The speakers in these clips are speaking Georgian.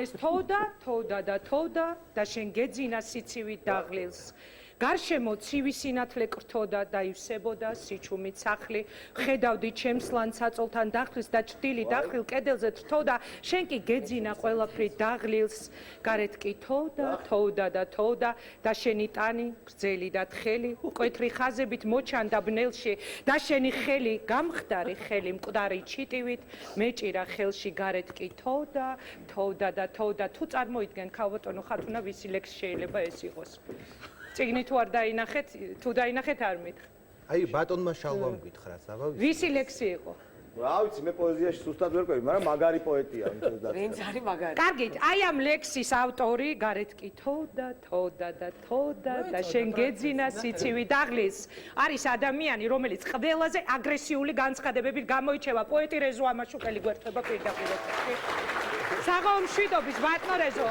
ეს თოვდა და შენ გეძინა სიცივით დაღლილს. გარშემო ცივი სინათლე კრთოდა და ივსებოდა სიჩუმით სახლი. ხედავდი ჩემს ლანს საწოლთან დახრის და ჭრდილი დახრილ კედელზე თრთოდა, შენ კი გეძინა ყველაფრით დაღლილს. გარეთ კი თოვდა და შენი ტანი გრძელი და თხელი მკვეთრი ხაზებით მოჩანდა ბნელში და შენი ხელი გამხდარი ხელი მკვდარი ჩიტივით მეჭირა ხელში. გარეთ კი თოვდა. თუ წარმოიდგენ ქალბატონო ხათუნა ვისი ლექსი შეიძლება ეს იყოს. წიგნი თუ არ დაინახეთ, თუ დაინახეთ არ მითხრა. აი ბატონმა შალვამ გითხრა, საბა ვისი ლექსი იყო? რა ვიცი, მე პოეზიაში სუსტად ვერ ყვევი, მაგრამ მაგარი პოეტია, ვინც ეს დაწერა. ვინც არის მაგარი? კარგით, აი ამ ლექსის ავტორი გარეთ კი თოვდა და შენ გეძინა სიცივი დაღლის. არის ადამიანი, რომელიც ყველაზე აგრესიული განცხადებებით გამოიჩევა. პოეტი რეზო ამაშუკელი გვერდება პირდაპირ. საღამო მშვიდობის ბატონო რეზო.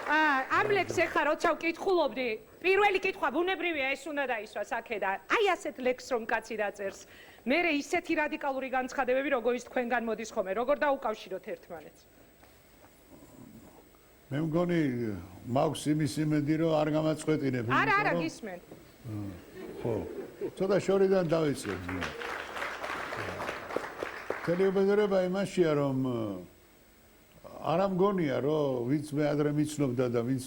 ამ ლექსს ეხლა როცა ვკითხულობდი, პირველი კითხვა ბუნებრივია ეს უნდა დაისვას აქედან. აი ასეთ ლექსს რომ კაცი დაწერს. მერე ისეთი რადიკალური განცხადებები, როგორიც თქვენგან მოდის ხოლმე, როგორ დაუკავშიროთ ერთმანეთს? მე მგონი მაქვს იმის იმედი, რომ არ გამაწყვეტინებ. არა, გისმენ. ხო. ცოტა შორიდან დავიწყებ. თელიუბედურება იმაშია, რომ არა მგონია, რომ ვინც მე ადრე მიცნობდა და ვინც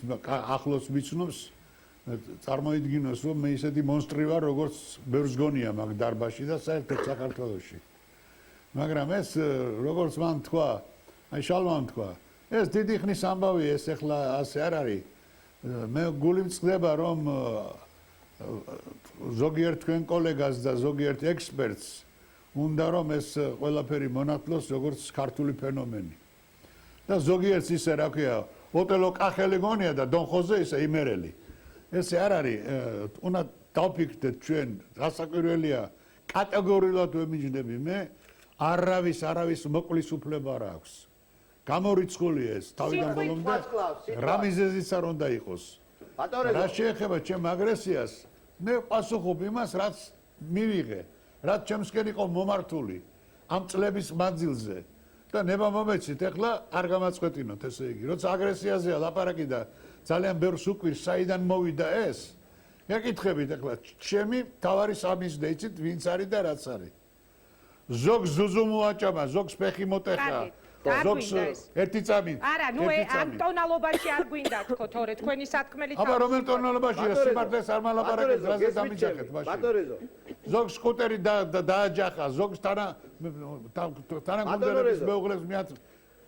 ახლოს მიცნობს, წარმოიდგინოს, რომ მე ისეთი მონსტრი ვარ, როგორც ბევრს გონია მაგ დარბაზში და საერთოდ საქართველოში. მაგრამ ეს როგორც მან თქვა, აი შალვამ თქვა, ეს დიდი ხნის ამბავია, ეს ეხლა ასე არ არის. მე გული მწყდება, რომ ზოგიერთ თქვენ კოლეგას და ზოგიერთ ექსპერტს უნდა რომ ეს ყველაფერი მონათლოს როგორც ქართული ფენომენი. და ზოგიერთს ისე რა ქვია, ოტელო კახელი გონია და დონ ხოზე ისე იმერელი. ესე არ არის, უნდა დავფიქრდეთ ჩვენ, გასაკვირველია, კატეგორიულად ვემიჯნები მე, არავის მოკვლის უფლება არ აქვს. გამორიცხულია ეს, თავიდან ბოლომდე, რა მიზეზიც არ უნდა იყოს. რა შეეხება ჩემ აგრესიას, მე პასუხობ იმას, რაც მივიღე, რაც ჩემსკენ იყო მომართული, ამ წლების მანძილზე. და ნება მომეცით, ეხლა არ გამაწყვეტინოთ, ესე იგი, როცა აგრესიაზეა ლაპარაკი და ძალიან ბევრს უკვირს, საიდან მოვიდა ეს, მეკითხებით ეხლა, ჩემი თავარი სამიზნე, იცით, ვინც არის და რაც არის. ზოგს ზუზუ მოაჭამა, ზოგს ფეხი მოტეხა, ზოგს ერთი წამით. არა, ნუ ამ ტონალობაში არ გვინდა თქო, თორე თქვენი სათქმელი აბა რომელ ტონალობაშია, სიმართლეს არ მალაპარაკეთ, რაზე დამიჯახეთ მაშინ. ბატორეზო. ზოგს სკუტერი დააჯახა, ზოგს თანაგუნდელების მეუღლეს მიაც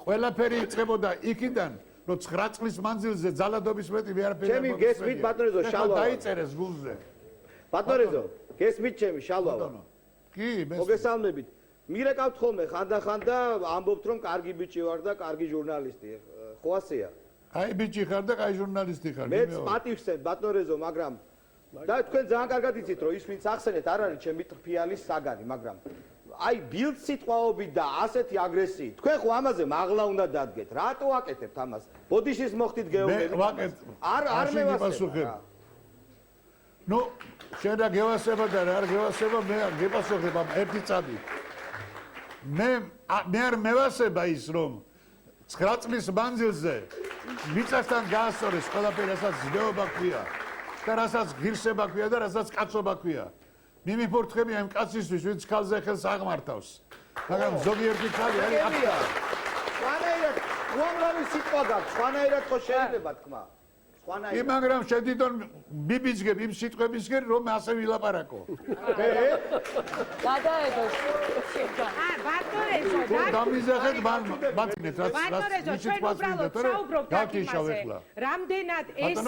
ყველაფერი იწყებოდა იქიდან, რომ 9 წლის მანძილზე ძალადობის მეტი ვეარაფერი. ჩემი გესმით ბატონეზო შალვა. დაიწერეს გულზე. ბატონეზო, გესმით ჩემი შალვა. კი, მოგესალმებით. მირეკავთ ხოლმე ხანდახან და ამბობთ რომ კარგი ბიჭი ვარ და კარგი ჟურნალისტი. ხო ასეა? აი ბიჭი ხარ და კაი ჟურნალისტი ხარ. მეც პატივსცემ ბატონეზო, მაგრამ და თქვენ ძალიან კარგად იცით რომ ის ვინც ახსენეთ არ არის ჩემი თრფიალის საგანი, მაგრამ აი ბილდ სიტყვაობით და ასეთი აგრესიით თქვენ ხო ამაზე მაღლა უნდა დადგეთ. რატო აკეთებთ ამას? ბოდიშის მოხდით გეუბნებით. არ მევასება. ნუ შენ და გევასება და რა არ გევასება, მე გეპასუხებ ამ ერთი წამი. მე არ მევასება ის რომ 9 წლის მანძილზე მიწასთან გაასწორეს ყველაფერი, რასაც ზნეობა ქვია და რასაც ღირსება ქვია და რასაც კაცობა ქვია. მიმიფორთხები ამ კაცისთვის, ვინც ქალზე ხელს აღმართავს. მაგრამ ზოგიერთი ქალი არის აფრა. სხვანაირად, უამრავი სიტყვა გაქვს, სხვანაირად ხო შეიძლება თქვა. კი, მაგრამ შედიდონ მიბიძგებ იმ სიტყვებისგან, რომ ასე ვილაპარაკო. გადაედოს. ბატონეზო, დამიზახეთ მათნეთ, რაც სიტყვას მინდათ, რომ გაქიშავ ეხლა. რამდენად ეს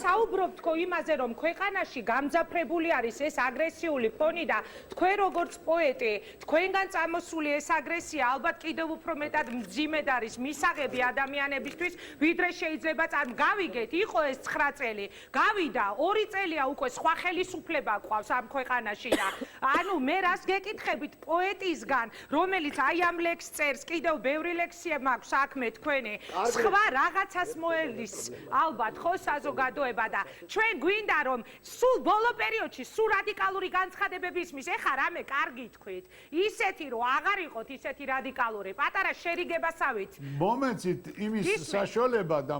საუბრობთ თქო იმაზე, რომ ქვეყანაში გამძაფრებული არის ეს აგრესიული ფონი და თქვენ როგორც პოეტი, თქვენგან წამოსული ეს აგრესია ალბათ კიდევ უფრო მეტად მძიმედ არის მისაღები ადამიანებისთვის, ვიდრე შეიძლება გავიგეთ, იყო ეს 9 წელი, გავიდა 2 წელია უკვე სხვა ხელისუფლება ყავს ამ ქვეყანაში და ანუ მე რას გეკითხებით პოეტისგან, რომელიც აი ამ ლექს წერს, კიდევ ბევრი ლექსია მაქვს საქმე თქვენი, სხვა რაღაცას მოელის ალბათ ხო საზოგადოება და ჩვენ გვინდა რომ სულ ბოლო პერიოდში სულ რადიკალური განცხადებები ისმის, ეხა რამე კარგი თქვით, ისეთი რომ აღარ იყოთ ისეთი რადიკალური, პატარა შერიგებასავით. მომეცით იმის საშუალება და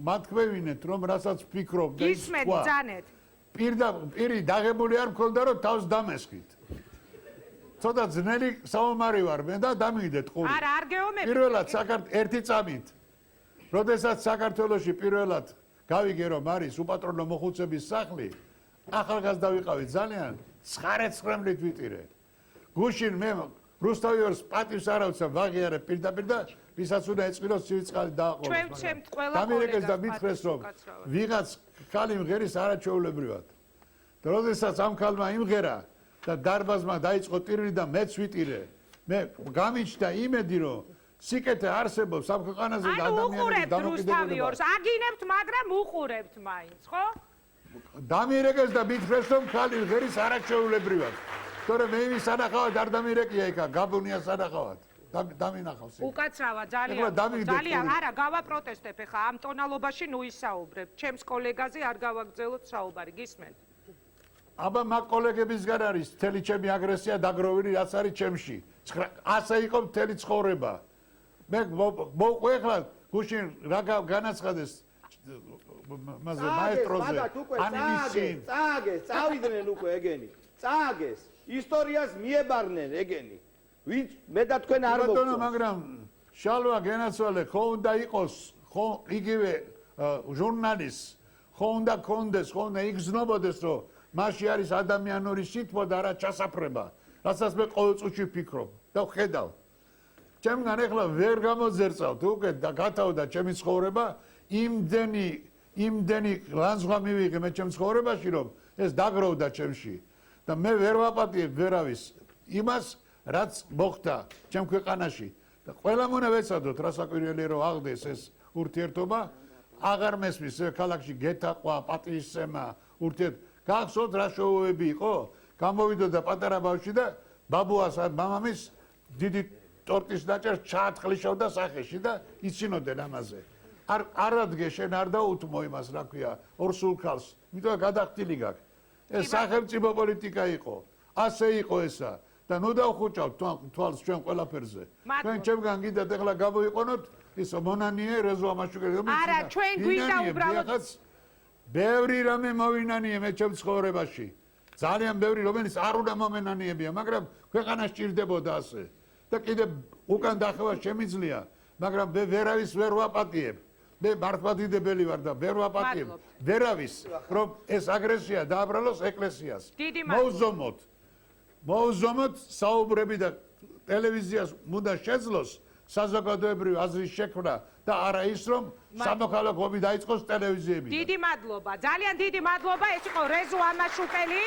მათქვევინეთ რომ რასაც ფიქრობ და ის გისმენთ თქვა. ძანეთ. პირი დაღებული არ მქონდა რომ თავს დამესხით. ცოტა ძნელი საომარი ვარ მე და დამივიდეთ ყური. არა, არ გეომები. პირველად ერთი წამით. როდესაც საქართველოში პირველად გავიგე რომ არის უპატრონო მოხუცების სახლი, ახალგაზრდა ვიყავი ძალიან, 9-9-მლით ვიტირე. გუშინ მე რუსთავიორს პატივს არ ავცემ, ვაღიარებ პირდაპირ და ვისაც უნდა ეწყიროს ცივიწყალი დააყოლოს. ჩვენ ვცემთ ყველა დამირეკეს და კოლეგას მითხრეს რომ პატივს ვიღაც ქალი მღერის არაჩვეულებრივად. და როდესაც ამ ქალმა იმღერა და დარბაზმა დაიწყო ტირილი და მეც ვიტირე. მე გამიჩნდა იმედი რომ სიკეთე არსებობს ამ ქვეყანაზე და ანუ ადამიანების უყურებთ დამოკიდებულება. რუსთავიორს, აგინებთ, მაგრამ უყურებთ მაინც, ხო? დამირეკეს და მითხრეს რომ ქალი მღერის არაჩვეულებრივად. თორე მე იმის სანახავად არ დამირეკია იქა, გაბუნია სანახავად. დამინახავს. უკაცრავა ეხლა დამივიდეთ ძალიან ყური. არა გავაპროტესტებ ხა ამ ტონალობაში ნუ ისაუბრებ. ჩემს კოლეგაზე არ გავაგრძელოთ საუბარი, გისმენთ? აბა მაგ კოლეგებისგან არის მთელი ჩემი აგრესია დაგროვილი რაც არის ჩემში. ასე იყო მთელი ცხოვრება. მე მოვყვე ხლა გუშინ რა განაცხადეს მასე მაესტროზე წააგეს, წავიდნენ უკვე ეგენი. წააგეს, ისტორიას მიებარნენ ეგენი. ვინც მე და თქვენ არ ბატონო, მოგწონს. მაგრამ შალვა გენაცვალე ხო უნდა იყოს, ხო იგივე ჟურნალისტ, ხო უნდა კონდეს, ხო უნდა იგზნობოდეს, რომ მასში არის ადამიანური სითბო და არა ჩასაფრება, რასაც მე ყოველ წუთში ვფიქრობ და ვხედავ. ჩემგან ეხლა ვერ გამოძერწავთ უკვე და გათავდა ჩემი ცხოვრება, იმდენი ლანძღვა მივიღე მე ჩემ ცხოვრებაში, რომ ეს დაგროვდა ჩემში და მე ვერ ვაპატიებ ვერავის იმას, რაც მოხდა ჩემ ქვეყანაში და ყველა მონა ვეცადოთ რა საკვირველია რომ აღდეს ეს ურთიერთობა, აღარ მესმის ქალაქში გეთაყვა, პატივისცემა, გახსოვთ რა შოუები იყო? გამოვიდოდა პატარა ბავშვი და ბაბუას მამამის დიდი ტორტის დაჭერს ჩაათხლიშავდა სახეში და იცინოდნენ ამაზე. არ ადგე შენ არ დაუთმო იმას, რა ქვია, ორსულ ქალს. იმიტომ გადახტილი გაქვს. ეს სახელმწიფო პოლიტიკა იყო. ასე იყო ესა. და ნუ დავხუჭავთ თვალს ჩვენ ყველაფერზე. ჩვენ ჩემგან გინდათ ეხლა გამოვიყონოთ ის მონანიე რეზო ამაშუგელი. არა, ჩვენ გვინდა უბრალოდ ბევრი რამე მოვინანიე მე ჩემ ცხოვრებაში. ძალიან ბევრი რომელიც არ უნდა მომენანიებია, მაგრამ ქვეყანა სჭირდებოდა ასე. და კიდე უკან დახევა შემიძლია, მაგრამ მე ვერავის ვერ ვაპატიებ. მე მართლმადიდებელი ვარ და ვერ ვაპატიებ ვერავის, რომ ეს აგრესია დააბრალოს ეკლესიას. მოუზომოთ საუბრები და ტელევიზიას უნდა შეძლოს საზოგადოებრივი აზრის შექმნა და არა ის რომ სამოქალაქო ომი დაიწყოს ტელევიზიებიდან. დიდი მადლობა, ძალიან დიდი მადლობა, ეს იყო რეზო ამაშუკელი.